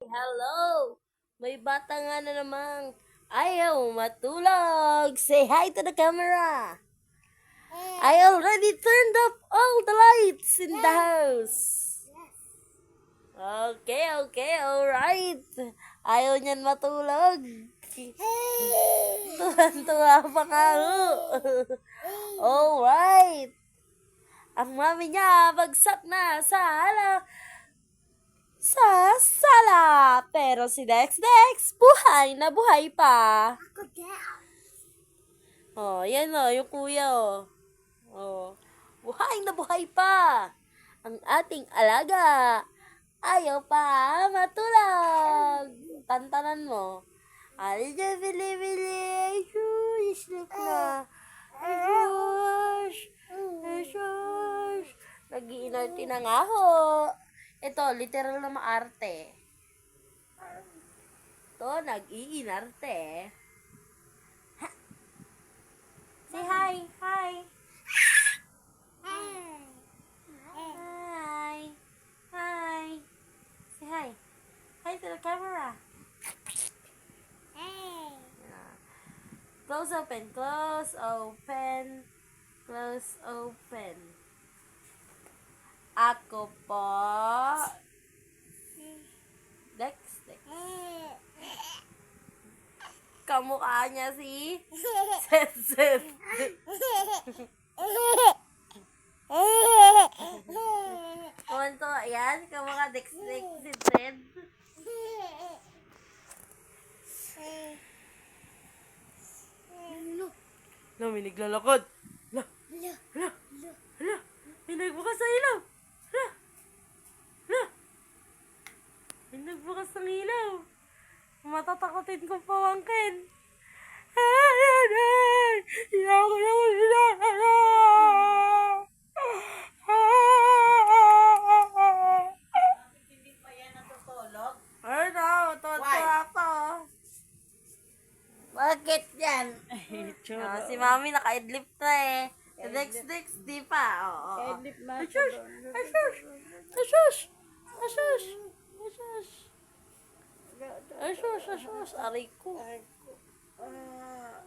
Hello! May bata nga na namang ayaw matulog. Say hi to the camera. I already turned up all the lights in the house. Okay, alright. Ayaw niyan matulog. Tuwan-tuwa pa nga ho. Alright. Ang mami niya bagsak na sa sala. Pero si Dex, buhay na buhay pa. Oh, yan yung kuya Oh, buhay na buhay pa. Ang ating alaga. Ayaw pa matulog. Tantanan mo. Alija, bili. Sleep na. Shush. Nag-iinarte na nga ho. Ito, literal na maarte. Ito, nag-iinarte. Say hi. Hi. Say hi. Hi to the camera. Close open. Ako po. Dex. Kamukha niya si Set. Kumanto, ayan. Kamukha Dex si Set. May naglalakad. Hala. May nagbukas sa ilaw. May nagbukas ng ilaw. Matatakotin ko pawangkin. Hindi pa yan natutulog? Ay, no. Tuwa ako. Bakit yan? Si mami naka-idlip na eh. Dex, di pa. Edit na. Asus. Aray ko.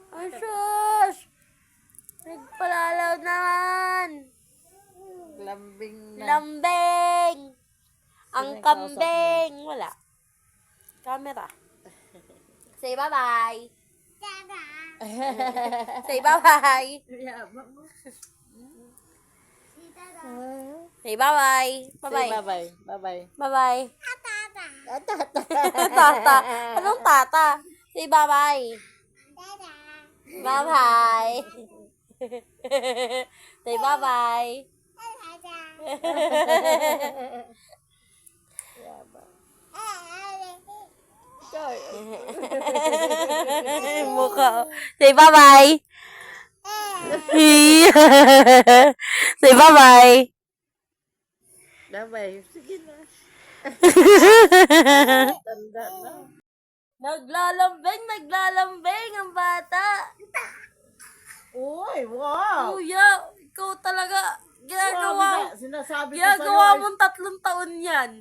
Asus. Nagpalalaw naman. Lambing. Ang kambing. Wala. Camera. Say bye-bye. Say bye-bye. Say bye-bye. Bye-bye. Bye-bye. Tata. Anong tata? Say bye-bye. Bye-bye. Say bye-bye. Mukha. Say bye-bye. Say bye-bye. Bye-bye. Sige na. Tanda na. Naglalambing ang bata. Uy, wow. Kuya, ikaw talaga. Sinasabi ko Ginagawa sa'yo. mong 3 taon yan.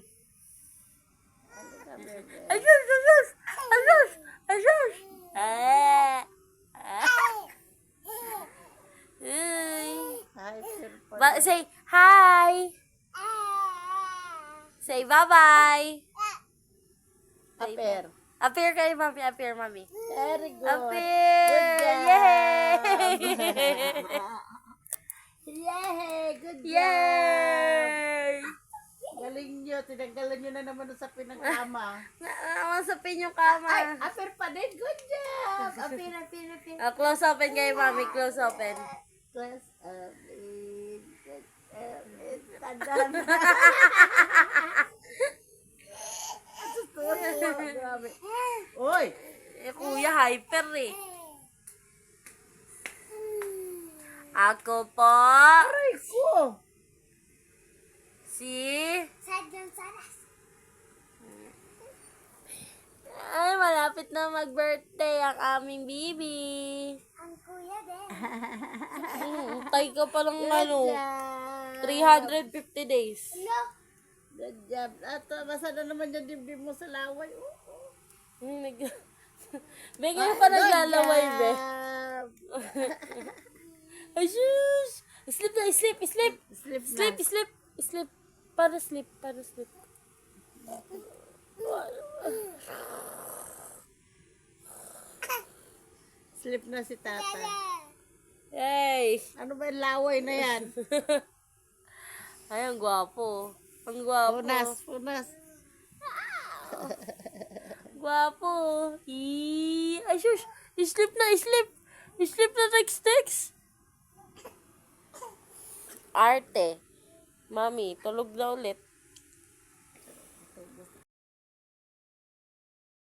Asus. Say hi. Say bye-bye. Aper. Appear kayo, mami. Appear, mami. Very good. Appear. Good job. Yay! Yay! Good job. Yay! Galing nyo. Tinanggalan nyo na naman sa pinangkama. Namasapin yung kama. Ay, aper pa din. Good job. Aper. Close open kayo, mami. Close open. Plus, tanda na. Grabe. Uy! Kuya, hyper eh. Ako po. Aray ko! Ay, malapit na mag-birthday ang aming bibi. Ang kuya din. Tay ka pa ng Good job. 350 days. Hello? Good job. At basa na naman yung dibdib mo sa laway. Bigay pa naglalaway, be. job. Ay, sus! Sleep na, sleep, sleep! Sleep na. Sleep, sleep, sleep. Para sleep, para sleep. Sleep na si tata. Hey! Ano ba yung laway na yan? Ay, ang gwapo. Ang gwapo. Punas, punas. Gwapo. Ay, sus! Sleep na, sleep! Sleep na, text. Arte. Mami, tulog na ulit.